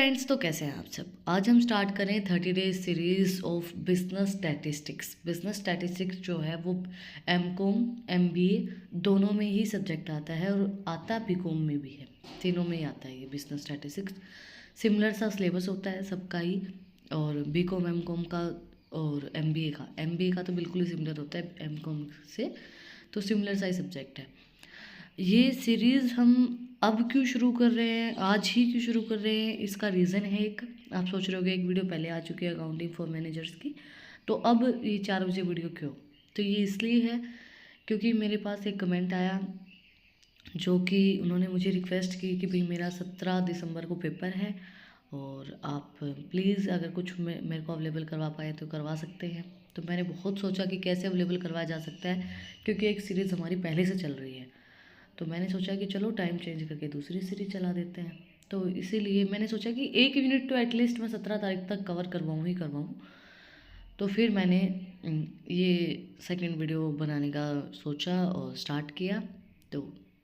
Friends, तो कैसे हैं आप सब। आज हम स्टार्ट करें 30 days series of business statistics. Business statistics जो है वो एमकॉम एमबीए दोनों में ही सब्जेक्ट आता है और आता बीकॉम में भी है, तीनों में ही आता है ये बिजनेस स्टैटिस्टिक्स। सिमिलर सा सिलेबस होता है सबका ही, और बीकॉम एमकॉम का और एमबीए का तो बिल्कुल ही सिमिलर होता है एमकॉम से, तो सिमिलर सा ही सब्जेक्ट है। ये सीरीज़ हम अब क्यों शुरू कर रहे हैं, आज ही क्यों शुरू कर रहे हैं, इसका रीज़न है एक। आप सोच रहे होगे एक वीडियो पहले आ चुकी है अकाउंटिंग फॉर मैनेजर्स की, तो अब ये 4 बजे वीडियो क्यों। तो ये इसलिए है क्योंकि मेरे पास एक कमेंट आया जो कि उन्होंने मुझे रिक्वेस्ट की कि भाई मेरा 17 दिसंबर को पेपर है और आप प्लीज़ अगर कुछ मेरे को अवेलेबल करवा पाए तो करवा सकते हैं। तो मैंने बहुत सोचा कि कैसे अवेलेबल करवाया जा सकता है, क्योंकि एक सीरीज़ हमारी पहले से चल रही है। तो मैंने सोचा कि चलो टाइम चेंज करके दूसरी सीरीज चला देते हैं। तो इसीलिए मैंने सोचा कि 1 यूनिट तो एटलीस्ट मैं 17 तारीख तक कवर करवाऊँ। तो फिर मैंने ये सेकंड वीडियो बनाने का सोचा और स्टार्ट किया। तो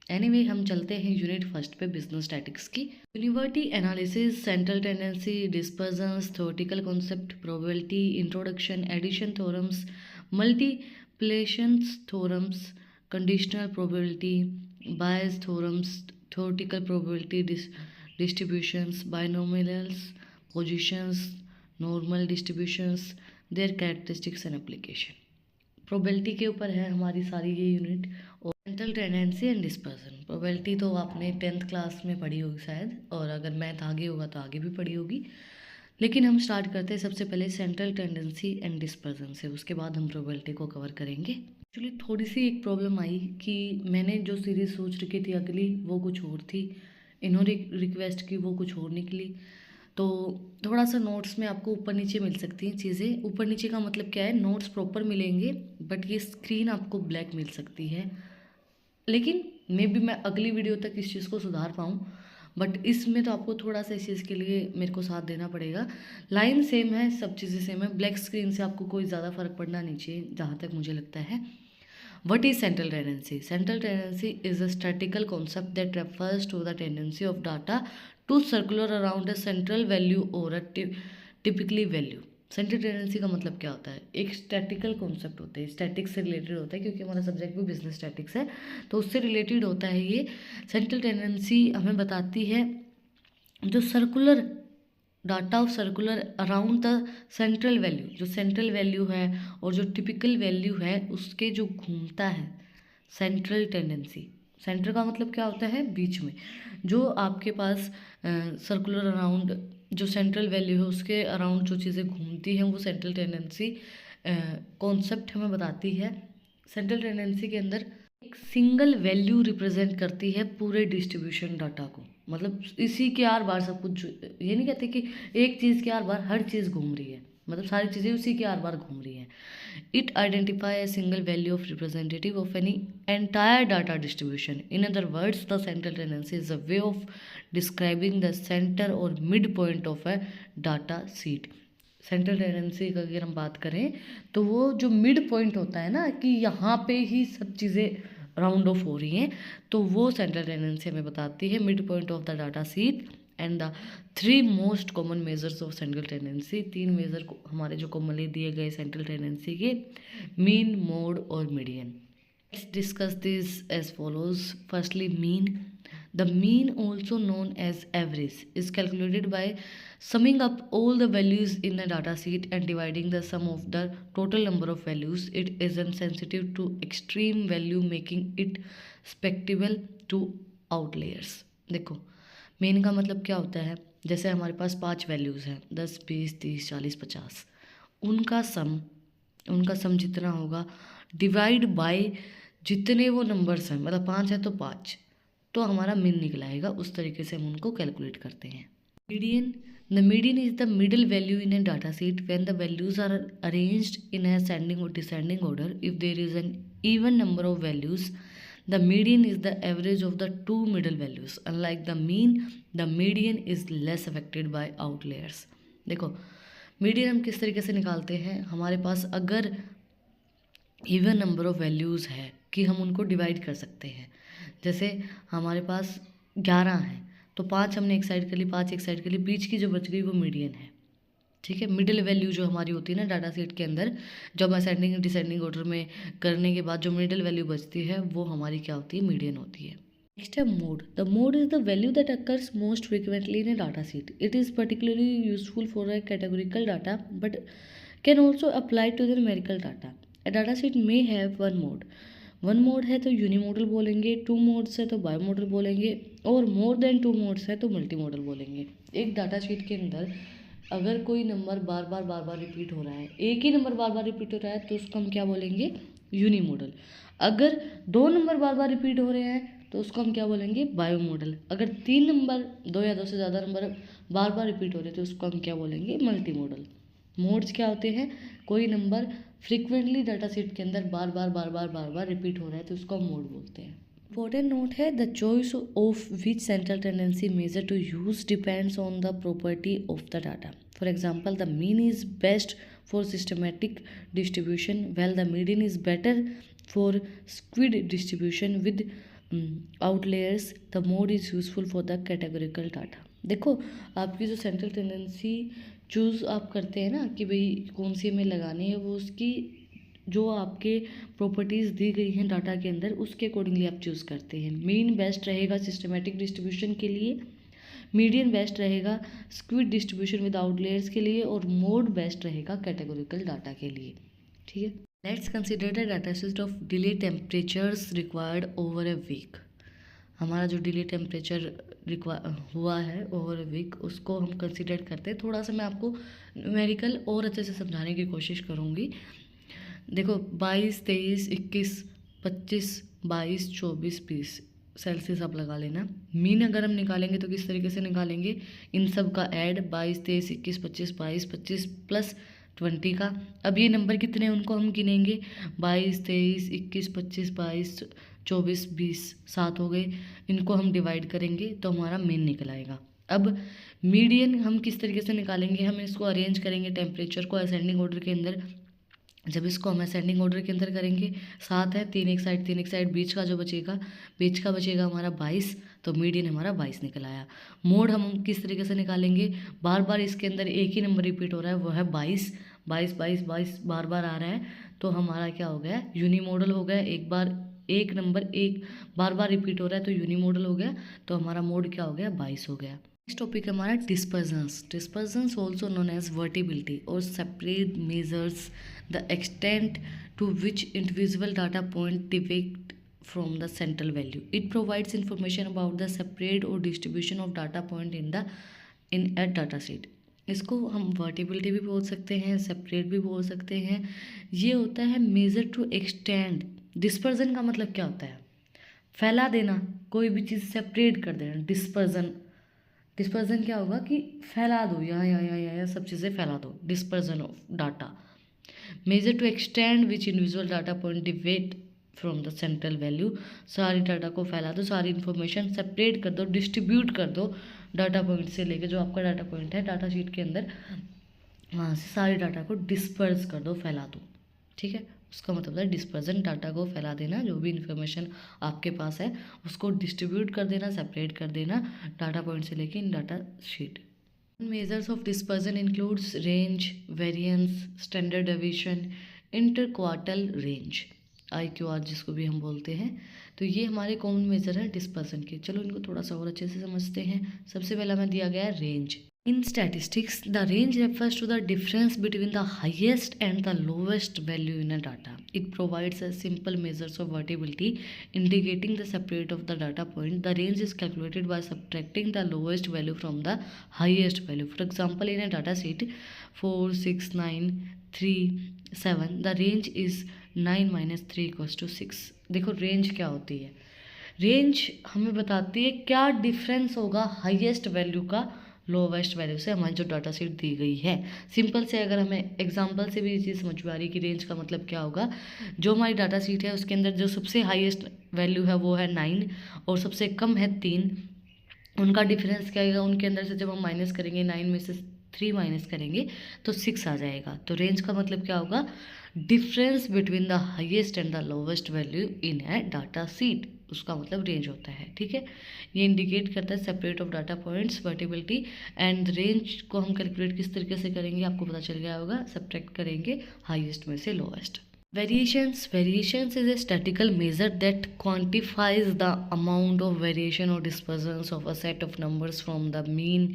एनीवे हम चलते हैं यूनिट फर्स्ट पे, बिजनेस स्टैटिक्स की। University analysis, central tendency, dispersions, theoretical concept, probability, introduction, addition theorems, multiplications theorems, conditional probability, Bayes theorems, theoretical probability distributions, binomials, positions, normal distributions, their characteristics and application। Probability के ऊपर है हमारी सारी ये unit. और central tendency and dispersion. Probability तो आपने 10th class में पढ़ी होगी शायद, और अगर मैथ आगे होगा तो आगे भी पढ़ी होगी। लेकिन हम स्टार्ट करते हैं सबसे पहले सेंट्रल टेंडेंसी एंड डिस्पर्सन से, उसके बाद हम प्रोबेबिलिटी को कवर करेंगे। एक्चुअली थोड़ी सी एक प्रॉब्लम आई कि मैंने जो सीरीज़ सोच रखी थी अगली वो कुछ और थी, इन्होंने रिक्वेस्ट की वो कुछ और निकली। तो थोड़ा सा नोट्स में आपको ऊपर नीचे मिल सकती हैं चीज़ें। ऊपर नीचे का मतलब क्या है, नोट्स प्रॉपर मिलेंगे बट ये स्क्रीन आपको ब्लैक मिल सकती है। लेकिन मे बी मैं अगली वीडियो तक इस चीज़ को सुधार पाऊँ, बट इसमें तो आपको थोड़ा सा इस चीज़ के लिए मेरे को साथ देना पड़ेगा। लाइन सेम है, सब चीज़ें सेम है, ब्लैक स्क्रीन से आपको कोई ज़्यादा फर्क पड़ना नहीं चाहिए जहाँ तक मुझे लगता है। What is central tendency? Central tendency is a statistical concept that refers to the tendency of data to circular around a central value or a typically value। Central tendency का मतलब क्या होता है, एक स्टैटिकल कॉन्सेप्ट होता है, statics से related होता है, क्योंकि हमारा सब्जेक्ट भी बिजनेस स्टैटिक्स है तो उससे रिलेटेड होता है ये। सेंट्रल टेंडेंसी हमें बताती है जो circular data of circular around the central value, जो सेंट्रल वैल्यू है और जो टिपिकल वैल्यू है उसके जो घूमता है, सेंट्रल टेंडेंसी। सेंटर का मतलब क्या होता है, बीच में जो आपके पास सर्कुलर अराउंड जो सेंट्रल वैल्यू है उसके अराउंड जो चीज़ें घूमती हैं वो सेंट्रल टेंडेंसी कॉन्सेप्ट हमें बताती है। सेंट्रल टेंडेंसी के अंदर एक सिंगल वैल्यू रिप्रेजेंट करती है पूरे डिस्ट्रीब्यूशन डाटा को, मतलब इसी के आर बार सब कुछ। ये नहीं कहते कि एक चीज़ के आर बार हर चीज़ घूम रही है, मतलब सारी चीज़ें उसी के आर बार घूम रही हैं। It identify a single value of representative of any entire data distribution. In other words the central tendency is a way of describing the centre और mid point of a data set. Central tendency का अगर हम बात करें तो वो जो mid point होता है ना, कि यहाँ पे ही सब चीज़ें राउंड ऑफ हो रही हैं, तो वो सेंट्रल टेंडेंसी हमें बताती है, mid point of the data set. And the 3 most common measures of central tendency, 3 measure हमारे जो कॉमनली दिए गए सेंट्रल टेंडेंसी के, मीन, मोड और median. Let's discuss this as follows. Firstly mean. The mean, also known as average, is calculated by summing up all the values in the data sheet and dividing the sum of the total number of values. It is insensitive to extreme value, making it susceptible to outliers। देखो main का मतलब क्या होता है, जैसे हमारे पास 5 values हैं, 10, 20, 30, 40, 50, उनका सम जितना होगा डिवाइड बाय जितने वो नंबर्स हैं, मतलब 5 है तो 5, तो हमारा मीन निकल आएगा। उस तरीके से हम उनको कैलकुलेट करते हैं। Median. The median is the middle value in a data set when the values are arranged in a ascending और descending order. If there is an even number of values, the median is the average of the 2 middle values. Unlike the mean, the median is less affected by outliers. देखो median हम किस तरीके से निकालते हैं, हमारे पास अगर इवन नंबर ऑफ वैल्यूज़ है कि हम उनको डिवाइड कर सकते हैं। जैसे हमारे पास 11 हैं तो 5 हमने एक साइड कर ली, 5 एक साइड कर ली, बीच की जो बच गई वो मीडियन है। ठीक है, मिडिल वैल्यू जो हमारी होती है ना डाटा सेट के अंदर, जब असेंडिंग डिसेंडिंग ऑर्डर में करने के बाद जो मिडिल वैल्यू बचती है वो हमारी क्या होती है, मीडियन होती है। नेक्स्ट है mode. The mode is the value that occurs most frequently in a data set. It is particularly useful for a categorical data but can also apply to the numerical data. A data set may have one mode. One mod है तो यूनिमोडल बोलेंगे, two modes है तो बायोमोडल बोलेंगे, और more than two modes है तो multi modal बोलेंगे। एक डाटा शीट के अंदर अगर कोई नंबर बार बार रिपीट हो रहा है, एक ही नंबर बार बार रिपीट हो रहा है तो उसको हम क्या बोलेंगे, यूनिमोडल। अगर दो नंबर बार बार रिपीट हो रहे हैं तो उसको हम क्या बोलेंगे, बायोमोडल। अगर तीन नंबर, दो या दो से ज़्यादा नंबर बार बार रिपीट हो रहे हैं तो उसको हम क्या बोलेंगे, मल्टी मॉडल। मोड्स क्या होते हैं, कोई नंबर फ्रिक्वेंटली डाटा सेट के अंदर बार बार रिपीट हो रहा है तो उसको हम मोड बोलते हैं। इंपॉर्टेंट नोट है, the choice of which central tendency measure to use depends on the property of the data. For example, the mean is best for symmetric distribution well the median is better for skewed distribution with outliers. The mode is useful for the categorical data. देखो, आपकी जो central tendency choose आप करते हैं ना कि भाई कौन सी हमें लगानी है, वो उसकी जो आपके प्रॉपर्टीज़ दी गई हैं डाटा के अंदर उसके अकॉर्डिंगली आप चूज़ करते हैं। मीन बेस्ट रहेगा सिस्टमेटिक डिस्ट्रीब्यूशन के लिए, मीडियन बेस्ट रहेगा स्क्विड डिस्ट्रीब्यूशन विद आउटलेयर्स के लिए, और मोड बेस्ट रहेगा कैटेगोरिकल डाटा के लिए। ठीक है, let's consider the data set of daily temperatures required over a week. हमारा जो डिले टेम्परेचर हुआ है ओवर ए वीक उसको हम कंसिडर करते हैं। थोड़ा सा मैं आपको न्यूमेरिकल और अच्छे से समझाने की कोशिश करूँगी। देखो, 22, 23, 21, 25, 22, 24, 20 सेल्सियस आप लगा लेना। मीन अगर हम निकालेंगे तो किस तरीके से निकालेंगे, इन सब का ऐड 22, 23, 21, 25, 22, 25 प्लस 20 का। अब ये नंबर कितने हैं उनको हम गिनेंगे, 22, 23, 21, 25, 22, 24, 20, 7 हो गए। इनको हम डिवाइड करेंगे तो हमारा मीन निकल आएगा। अब मीडियन हम किस तरीके से निकालेंगे, हम इसको अरेंज करेंगे टेम्परेचर को असेंडिंग ऑर्डर के अंदर। जब इसको हम असेंडिंग ऑर्डर के अंदर करेंगे, 7 है, 3 एक साइड 3 एक साइड, बीच का जो बचेगा, बीच का बचेगा हमारा 22, तो मीडियन हमारा 22 निकल आया। मोड हम किस तरीके से निकालेंगे, बार बार इसके अंदर एक ही नंबर रिपीट हो रहा है, वो है 22, 22, 22, 22 बार बार आ रहा है, तो हमारा क्या हो गया, यूनिमोडल हो गया। एक बार एक नंबर एक बार बार रिपीट हो रहा है तो यूनिमोडल हो गया, तो हमारा मोड क्या हो गया, 22 हो गया। नेक्स्ट टॉपिक है हमारा dispersion. Dispersion also known as variability और separate measures the extent to which individual data point deviate from the central value. It provides information about the separate or distribution of data point in a data set. इसको हम वर्टिबिलिटी भी बोल सकते हैं, separate भी बोल सकते हैं। ये होता है मेजर टू एक्सटेंड। डिस्पर्जन का मतलब क्या होता है, फैला देना, कोई भी चीज़ सेपरेट कर देना। डिस्पर्जन, डिस्पर्जन क्या होगा कि फैला दो, यहाँ सब चीज़ें फैला दो। Dispersion of data. Measure to extend which individual data point deviate from the central value. सारी डाटा को फैला दो, सारी इन्फॉर्मेशन सेपरेट कर दो, डिस्ट्रीब्यूट कर दो डाटा पॉइंट से लेके, जो आपका डाटा पॉइंट है डाटा शीट के अंदर, वहाँ से सारी डाटा को डिस्पर्स कर दो, फैला दो। ठीक है, उसका मतलब है डिस्पर्जन, डाटा को फैला देना, जो भी इन्फॉर्मेशन आपके पास है उसको डिस्ट्रीब्यूट कर देना, सेपरेट कर देना डाटा पॉइंट से लेके in data sheet. Measures of dispersion includes range, variance, standard deviation, interquartile range, IQR जिसको भी हम बोलते हैं। तो ये हमारे कॉमन मेजर है डिस्पर्सन के। चलो इनको थोड़ा सा और अच्छे से समझते हैं। सबसे पहला में दिया गया है range. In statistics the range refers to the difference between the highest and the lowest value in a data. It provides a simple measures of variability indicating the spread of the data point. The range is calculated by subtracting the lowest value from the highest value. For example, in a data set 4, 6, 9, 3, 7 the range is 9 - 3 = 6। देखो range क्या होती है, range हमें बताती है क्या difference होगा highest value का लोवेस्ट वैल्यू से हमारी जो डाटा सेट दी गई है। सिंपल से अगर हमें एग्जांपल से भी ये चीज़ समझ में आ रही है कि रेंज का मतलब क्या होगा, जो हमारी डाटा सीट है उसके अंदर जो सबसे हाईएस्ट वैल्यू है वो है 9 और सबसे कम है 3, उनका डिफरेंस क्या आएगा, उनके अंदर से जब हम माइनस करेंगे 9 में से 3 माइनस करेंगे तो 6 आ जाएगा। तो रेंज का मतलब क्या होगा, difference between the highest and the lowest value in a data seat. उसका मतलब रेंज होता है, ठीक है। ये इंडिकेट करता है spread of data points variability and range को हम कैलकुलेट किस तरीके से करेंगे आपको पता चल गया होगा, सब्ट्रैक्ट करेंगे हाईएस्ट में से lowest. Variations is a statistical measure that quantifies the amount of variation or dispersions of a set of numbers from the mean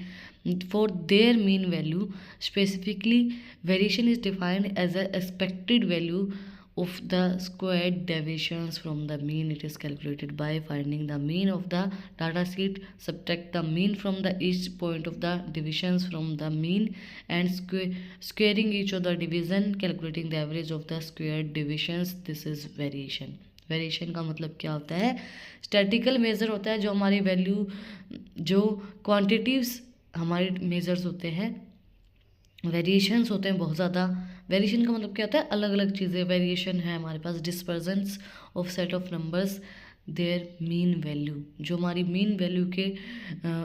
for their mean value. Specifically, variation is defined as a expected value of the squared deviations from the mean. It is calculated by finding the mean of the data set, subtract the mean from the each point of the divisions from the mean, and squaring each of the division, calculating the average of the squared divisions. This is variation. Variation का मतलब क्या होता है? Statistical major होता है जो हमारी value, जो क्वांटिटीज हमारे मेजर्स होते हैं। वेरिएशंस होते हैं बहुत ज़्यादा। वेरिएशन का मतलब क्या होता है? अलग अलग चीज़ें। वेरिएशन है हमारे पास dispersion of set of numbers their mean value, जो हमारी मीन वैल्यू के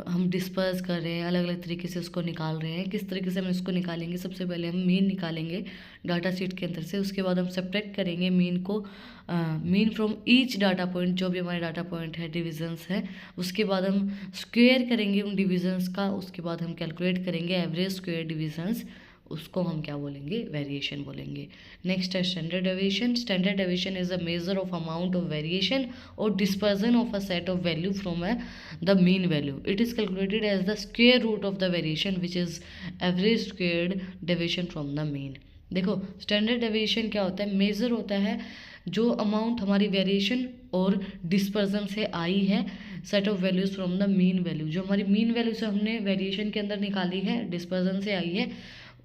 हम डिस्पर्स कर रहे हैं, अलग अलग तरीके से उसको निकाल रहे हैं। किस तरीके से हम इसको निकालेंगे? सबसे पहले हम मीन निकालेंगे डाटा शीट के अंदर से, उसके बाद हम सब्ट्रैक्ट करेंगे मीन को, mean from each data point, जो भी हमारे डाटा पॉइंट है, डिविजन्स है, उसके बाद हम स्क्वेयर करेंगे उन डिविजन्स का, उसके बाद हम कैलकुलेट करेंगे एवरेज स्क्वेयर डिविजन्स, उसको हम क्या बोलेंगे? वेरिएशन बोलेंगे। नेक्स्ट है standard deviation. Standard deviation is a measure of amount of variation और dispersion of a set of value from the mean value. It is calculated as the square root of the variation which is average squared deviation from the mean. देखो standard deviation क्या होता है? Major होता है जो amount हमारी variation और dispersion से आई है set of values from the mean value, जो हमारी मीन वैल्यू से हमने वेरिएशन के अंदर निकाली है, डिस्पर्जन से आई है,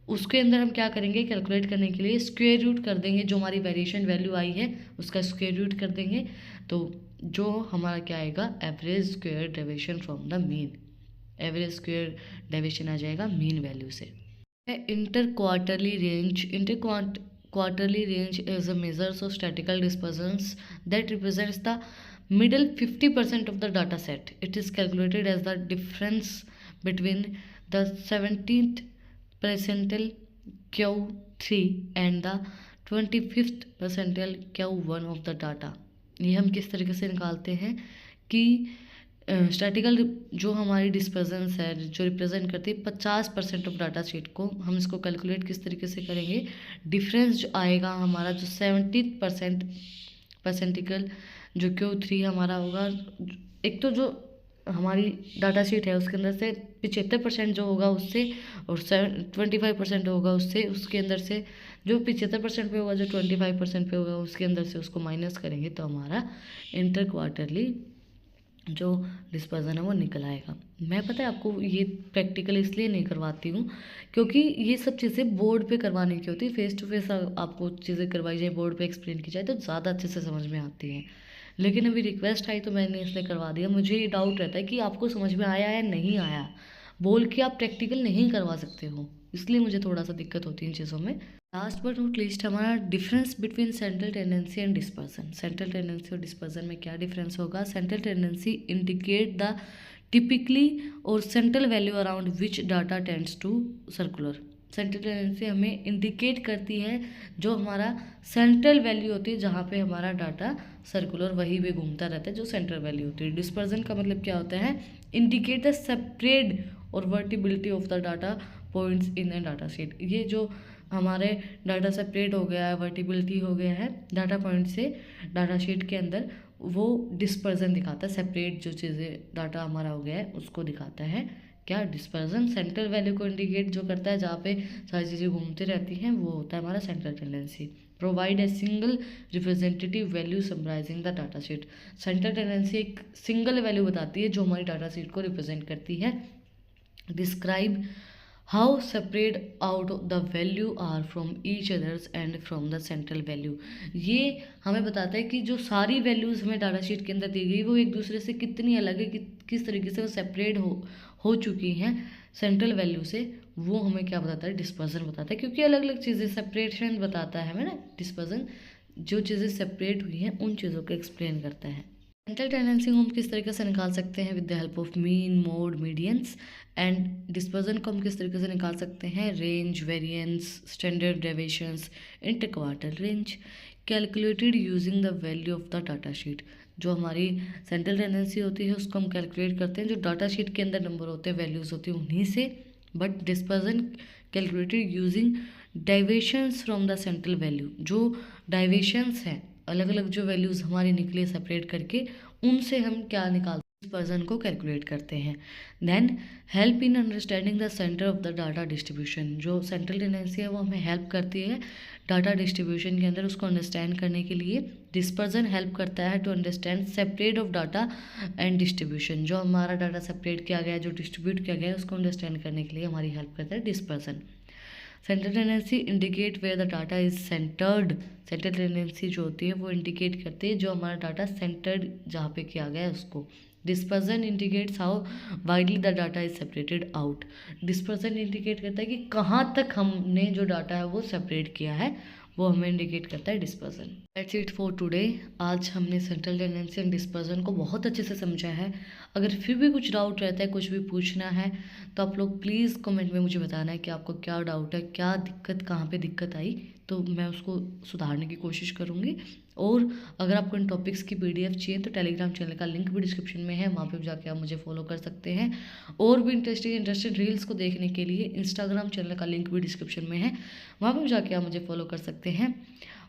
उसके अंदर हम क्या करेंगे? कैलकुलेट करने के लिए स्क्वेयर रूट कर देंगे, जो हमारी वेरिएशन वैल्यू आई है उसका स्क्वेयर रूट कर देंगे, तो जो हमारा क्या आएगा? Average square deviation from the mean. Average square deviation आ जाएगा मीन वैल्यू से। Interquartile range. Quartile range is a measures of statistical dispersions that represents the middle 50% of the data set. It is calculated as the difference between the 17th percentile Q3 and the 25th percentile Q1 of the data. ये हम किस तरीके से निकालते हैं कि statistical जो हमारी डिस्पर्जेंस है, जो रिप्रेजेंट करती है 50% ऑफ डाटा शीट को, हम इसको कैलकुलेट किस तरीके से करेंगे? डिफरेंस जो आएगा हमारा, जो 70% परसेंटिकल जो Q3 हमारा होगा, एक तो जो हमारी डाटा शीट है उसके अंदर से 75% जो होगा उससे, और 25% होगा उससे, उसके अंदर से जो 75% पे होगा, जो 25% पे होगा उसके अंदर से उसको माइनस करेंगे, तो हमारा इंटर क्वार्टरली जो डिस्पर्जन है वो निकल आएगा। मैं पता है आपको ये प्रैक्टिकल इसलिए नहीं करवाती हूँ क्योंकि ये सब चीज़ें बोर्ड पे करवाने की होती है। फेस टू फेस आपको चीज़ें करवाई जाए, बोर्ड पे एक्सप्लेन की जाए तो ज़्यादा अच्छे से समझ में आती हैं। लेकिन अभी रिक्वेस्ट आई तो मैंने इसलिए करवा दिया। मुझे ये डाउट रहता है कि आपको समझ में आया या नहीं आया, बोल के आप प्रैक्टिकल नहीं करवा सकते हो, इसलिए मुझे थोड़ा सा दिक्कत होती है इन चीज़ों में। लास्ट बट नॉट लीस्ट हमारा difference between central tendency and dispersion. Central tendency और डिस्पर्जन में क्या डिफरेंस होगा? Central tendency indicate the typically और central value around which data tends to सर्कुलर। सेंट्रल टेंडेंसी हमें इंडिकेट करती है जो हमारा सेंट्रल वैल्यू होती है, जहाँ पे हमारा डाटा सर्कुलर वहीं पे घूमता रहता है, जो सेंट्रल वैल्यू होती है। डिस्पर्जन का मतलब क्या होता है? इंडिकेट द सेपरेट और variability of the data points in the data sheet. ये जो हमारे डाटा सेपरेट हो गया है, वर्टिबिलिटी हो गया है डाटा पॉइंट से डाटा शीट के अंदर, वो डिस्पर्जन दिखाता है। सेपरेट जो चीज़ें डाटा हमारा हो गया है उसको दिखाता है क्या? डिस्पर्जन। सेंट्रल वैल्यू को इंडिकेट जो करता है, जहाँ पे सारी चीज़ें घूमती रहती हैं, वो होता है हमारा central tendency. Provide a single representative value summarising the data sheet. Central tendency एक सिंगल वैल्यू बताती है जो हमारी डाटा शीट को रिप्रेजेंट करती है। Describe how separate out the value are from each others and from the central value. ये हमें बताता है कि जो सारी वैल्यूज़ हमें डाटा शीट के अंदर दी गई वो एक दूसरे से कितनी अलग है, किस तरीके से वो सेपरेट हो चुकी हैं सेंट्रल वैल्यू से, वो हमें क्या बताता है? डिस्पर्जन बताता है, क्योंकि अलग अलग चीज़ें सेपरेशन बताता है हमें ना। डिस्पर्जन जो चीज़ें सेपरेट हुई हैं उन चीज़ों को एक्सप्लेन करता है। सेंट्रल टेंडेंसी को हम किस तरीके से निकाल सकते हैं? With the help of mean, mode, medians. And dispersion को हम किस तरीके से निकाल सकते हैं? Range, variance, standard deviations, inter quarter range, calculated using the value of the data sheet. जो हमारी सेंट्रल टेंडेंसी होती है उसको हम कैलकुलेट करते हैं, जो डाटा शीट के अंदर नंबर होते हैं, वैल्यूज़ होती हैं उन्हीं से, but dispersion calculated using deviations from the central value. जो डाइवेशंस हैं, अलग अलग जो वैल्यूज़ हमारी निकले सेपरेट करके, उनसे हम क्या निकालते हैं, डिस्पर्जन को कैलकुलेट करते हैं। Then help in understanding the centre of the data distribution. जो सेंट्रल टेंडेंसी है वो हमें हेल्प करती है डाटा डिस्ट्रीब्यूशन के अंदर उसको अंडरस्टैंड करने के लिए। डिस्पर्जन हेल्प करता है to understand separate of data and distribution. जो हमारा डाटा सेपरेट किया गया है, जो डिस्ट्रीब्यूट किया गया है, उसको अंडरस्टैंड करने के लिए हमारी हेल्प करता है dispersion. Central tendency indicate where the data is centred. Central tendency जो होती है वो इंडिकेट करती है जो हमारा डाटा सेंटर्ड जहाँ पे किया गया है उसको। Dispersion indicates how widely the data is separated out. Dispersion indicate करता है कि कहाँ तक हमने जो डाटा है वो सेपरेट किया है, वो हमें इंडिकेट करता है dispersion. That's it for today. आज हमने सेंट्रल टेंडेंसी एंड डिस्पर्जन को बहुत अच्छे से समझा है। अगर फिर भी कुछ डाउट रहता है, कुछ भी पूछना है, तो आप लोग प्लीज़ कमेंट में मुझे बताना है कि आपको क्या डाउट है, क्या दिक्कत, कहाँ पे दिक्कत आई, तो मैं उसको सुधारने की कोशिश करूँगी। और अगर आपको इन टॉपिक्स की PDF चाहिए तो टेलीग्राम चैनल का लिंक भी डिस्क्रिप्शन में है, वहाँ पे जाके आप मुझे फॉलो कर सकते हैं। और भी इंटरेस्टिंग रील्स को देखने के लिए इंस्टाग्राम चैनल का लिंक भी डिस्क्रिप्शन में है, वहाँ पर जाके आप मुझे फॉलो कर सकते हैं।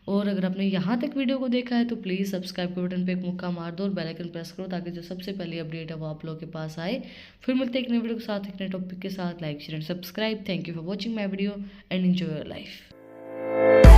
और अगर आपने यहाँ तक वीडियो को देखा है तो प्लीज़ सब्सक्राइब के बटन पे एक मुक्का मार दो और बेल आइकन प्रेस करो, ताकि जो सबसे पहली अपडेट है वो आप लोगों के पास आए। फिर मिलते हैं एक नए वीडियो के साथ, एक नए टॉपिक के साथ। Like share and subscribe. Thank you for watching my video and enjoy your life.